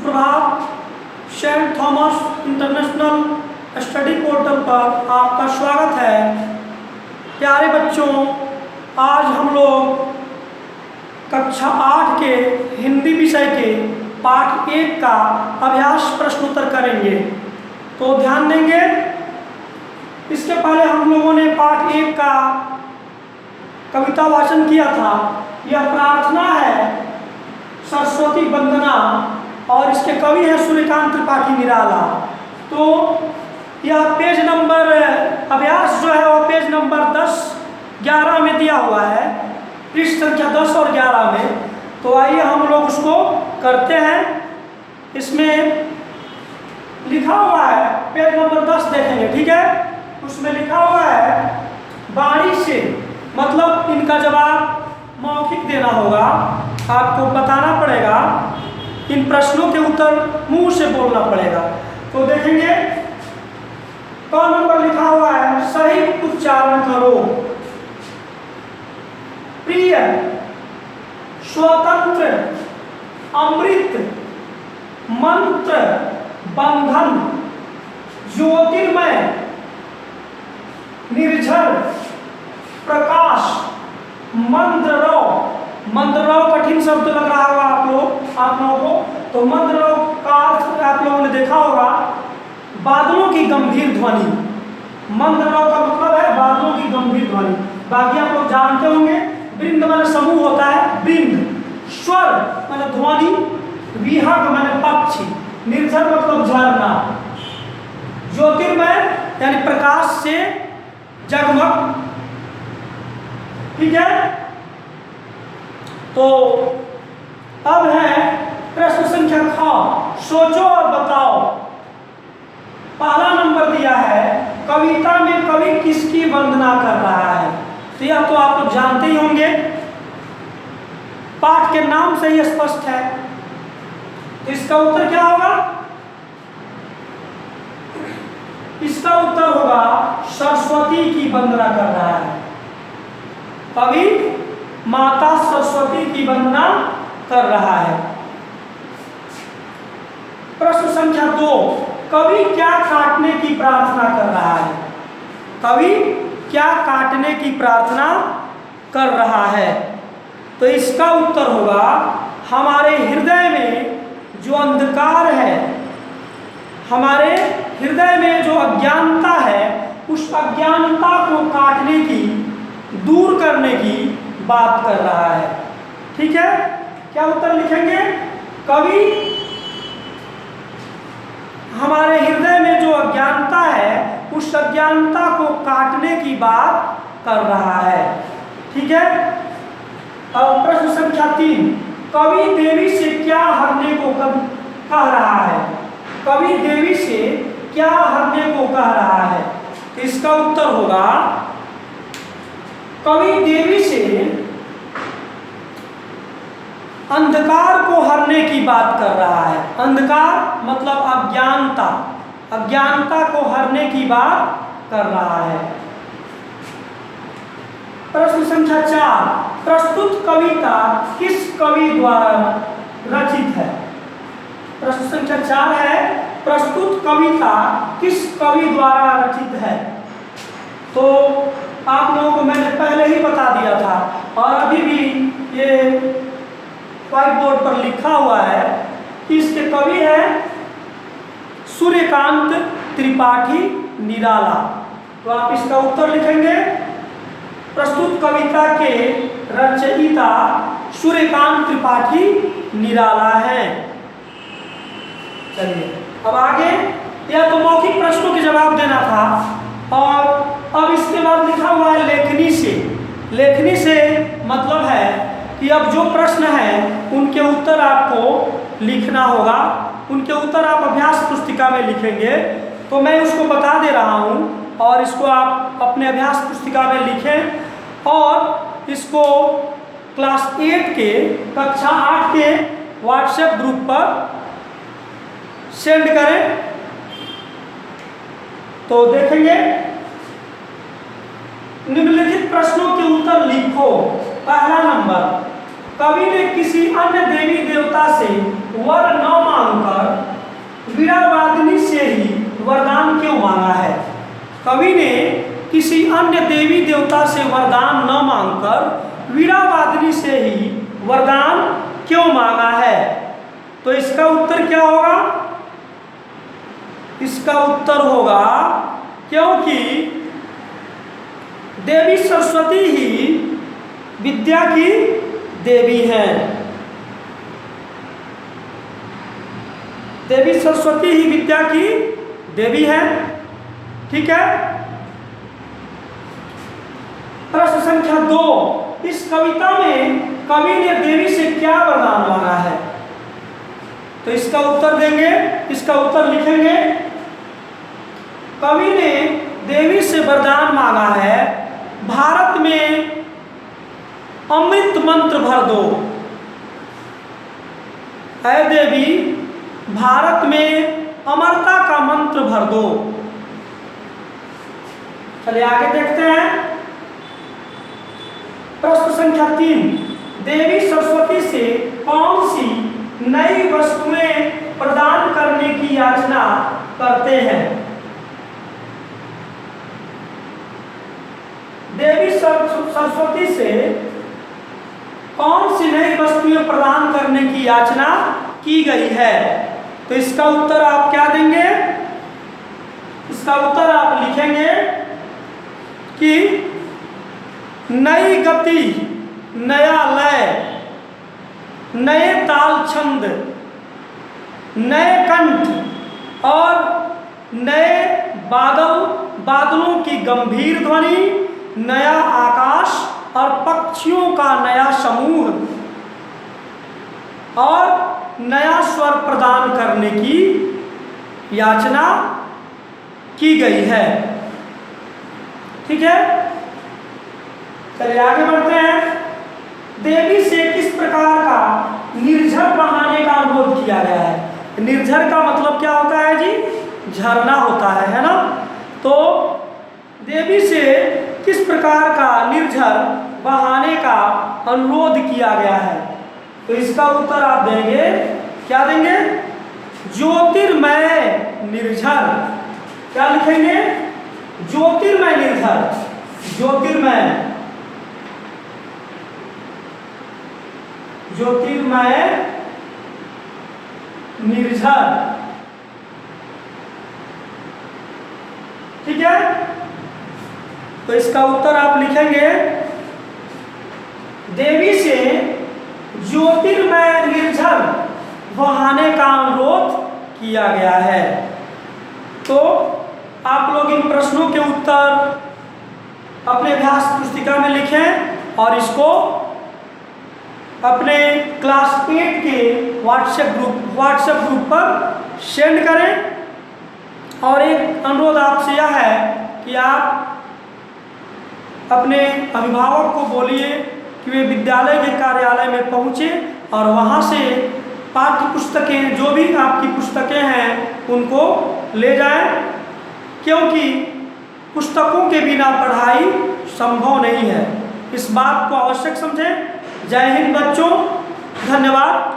सुप्रभात। Saint Thomas international study portal पर आपका स्वागत है। प्यारे बच्चों, आज हम लोग कक्षा 8 के हिंदी विषय के पाठ 1 का अभ्यास प्रश्न उत्तर करेंगे, तो ध्यान देंगे। इसके पहले हम लोगों ने पाठ 1 का कविता वाचन किया था। यह प्रार्थना है सरस्वती वंदना और इसके कवि है सूर्यकांत त्रिपाठी निराला। तो यह पेज नंबर अभ्यास जो है वह पेज नंबर 10-11 में दिया हुआ है, पृष्ठ संख्या 10 और 11 में। तो आइए हम लोग उसको करते हैं। इसमें लिखा हुआ है, पेज नंबर 10 देखेंगे, ठीक है। उसमें लिखा हुआ है बाणी से, मतलब इनका जवाब मौखिक देना होगा, आपको बताना पड़ेगा। इन प्रश्नों के उत्तर मुंह से बोलना पड़ेगा। तो देखेंगे क नंबर लिखा हुआ है, सही उच्चारण करो। प्रिय, स्वतंत्र, अमृत, मंत्र, बंधन, ज्योतिर्मय, निर्झर, प्रकाश, मंद्रव। मंद्रव कठिन शब्द लग रहा होगा आप लोगों को, तो मंद्रव का अर्थ आप लोगों ने देखा होगा, बादलों की गंभीर ध्वनि। मंद्रव का मतलब है बादलों की गंभीर ध्वनि। बाकी आप लोग जानते होंगे, वृंद माने समूह होता है, वृंद। स्वर माने ध्वनि, विहग माने पक्षी, निर्झर मतलब झरना, ज्योतिर्मय यानी प्रकाश से जगमग, ठीक है। तो अब है प्रश्न संख्या ख, सोचो और बताओ। पहला नंबर दिया है, कविता में कवि किसकी वंदना कर रहा है। तो यह तो आप लोग जानते ही होंगे, पाठ के नाम से ही स्पष्ट है। तो इसका उत्तर क्या होगा? इसका उत्तर होगा सरस्वती की वंदना कर रहा है। कवि माता सरस्वती की वंदना कर रहा है। प्रश्न संख्या 2, कवि क्या काटने की प्रार्थना कर रहा है। कवि क्या काटने की प्रार्थना कर रहा है। तो इसका उत्तर होगा, हमारे हृदय में जो अंधकार है, हमारे हृदय में जो अज्ञानता है, उस अज्ञानता को काटने की, दूर करने की बात कर रहा है, ठीक है। क्या उत्तर लिखेंगे? कवि हमारे हृदय में जो अज्ञानता है, उस अज्ञानता को काटने की बात कर रहा है, ठीक है। अब प्रश्न संख्या 3, कवि देवी से क्या हरने को कह रहा है। कवि देवी से क्या हरने को कह रहा है। तो इसका उत्तर होगा, कवि देवी से अंधकार को हरने की बात कर रहा है। अंधकार मतलब अज्ञानता, अज्ञानता को हरने की बात कर रहा है। प्रश्न संख्या 4, प्रस्तुत कविता किस कवि द्वारा रचित है। प्रश्न संख्या 4 है, प्रस्तुत कविता किस कवि द्वारा रचित है। तो आप लोगों को मैंने पहले ही बता दिया था, और अभी भी ये व्हाइट बोर्ड पर लिखा हुआ है कि इसके कवि हैं सूर्यकांत त्रिपाठी निराला। तो आप इसका उत्तर लिखेंगे, प्रस्तुत कविता के रचयिता सूर्यकांत त्रिपाठी निराला हैं। चलिए अब आगे, यह तो मौखिक प्रश्नों के जवाब देना था, और अब इसके बाद लिखा हुआ है लेखनी से। लेखनी से मतलब है कि अब जो प्रश्न है उनके उत्तर आपको लिखना होगा। उनके उत्तर आप अभ्यास पुस्तिका में लिखेंगे। तो मैं उसको बता दे रहा हूँ, और इसको आप अपने अभ्यास पुस्तिका में लिखें, और इसको क्लास 8 के, कक्षा 8 के व्हाट्सएप ग्रुप पर सेंड करें। तो देखेंगे, निम्नलिखित प्रश्नों के उत्तर लिखो। पहला नंबर, कवि ने किसी अन्य देवी देवता से वर न मांगकर किसी अन्य देवी देवता से वरदान न मांगकर वीणावादिनी से ही वरदान क्यों मांगा है? तो इसका उत्तर क्या होगा? इसका उत्तर होगा क्योंकि देवी सरस्वती ही विद्या की देवी हैं। देवी सरस्वती ही विद्या की देवी है। ठीक है। प्रश्न संख्या 2, इस कविता में कवि ने देवी से क्या वरदान मांगा है? तो इसका उत्तर देंगे, इसका उत्तर लिखेंगे। कवि ने देवी से वरदान मांगा है, भारत में अमृत मंत्र भर दो। ऐ देवी, भारत में अमरता का मंत्र भर दो। चलिए आगे देखते हैं। प्रश्न संख्या 3, देवी सरस्वती से कौन सी नई वस्तुएं प्रदान करने की याचना करते हैं? देवी सरस्वती से कौन सी नई वस्तुएं प्रदान करने की याचना की गई है? तो इसका उत्तर आप क्या देंगे? इसका उत्तर आप लिखेंगे कि नई गति, नया लय, नए ताल छंद, नए कंठ और नए बादलों की गंभीर ध्वनि, नया आकाश और पक्षियों का नया समूह और नया स्वर प्रदान करने की याचना की गई है। ठीक है। चलिए आगे बढ़ते हैं। देवी से किस प्रकार का निर्झर बहाने का अनुरोध किया गया है? निर्झर का मतलब क्या होता है जी? झरना होता है ना? तो देवी से किस प्रकार का निर्झर बहाने का अनुरोध किया गया है? तो इसका उत्तर आप देंगे, क्या देंगे? ज्योतिर्मय निर्झर। क्या लिखेंगे? ज्योतिर्मय निर्झर। ज्योतिर्मय, ज्योतिर्मय निर्झर। ठीक है। तो इसका उत्तर आप लिखेंगे, देवी से ज्योतिर्मय निर्झर बहाने का अनुरोध किया गया है। तो आप लोग इन प्रश्नों के उत्तर अपने अभ्यास पुस्तिका में लिखें और इसको अपने क्लास 8 के व्हाट्सएप ग्रुप पर सेंड करें। और एक अनुरोध आपसे यह है कि आप अपने अभिभावक को बोलिए कि वे विद्यालय के कार्यालय में पहुँचे और वहाँ से पाठ्य पुस्तकें, जो भी आपकी पुस्तकें हैं, उनको ले जाएं, क्योंकि पुस्तकों के बिना पढ़ाई संभव नहीं है। इस बात को आवश्यक समझें। जय हिंद बच्चों, धन्यवाद।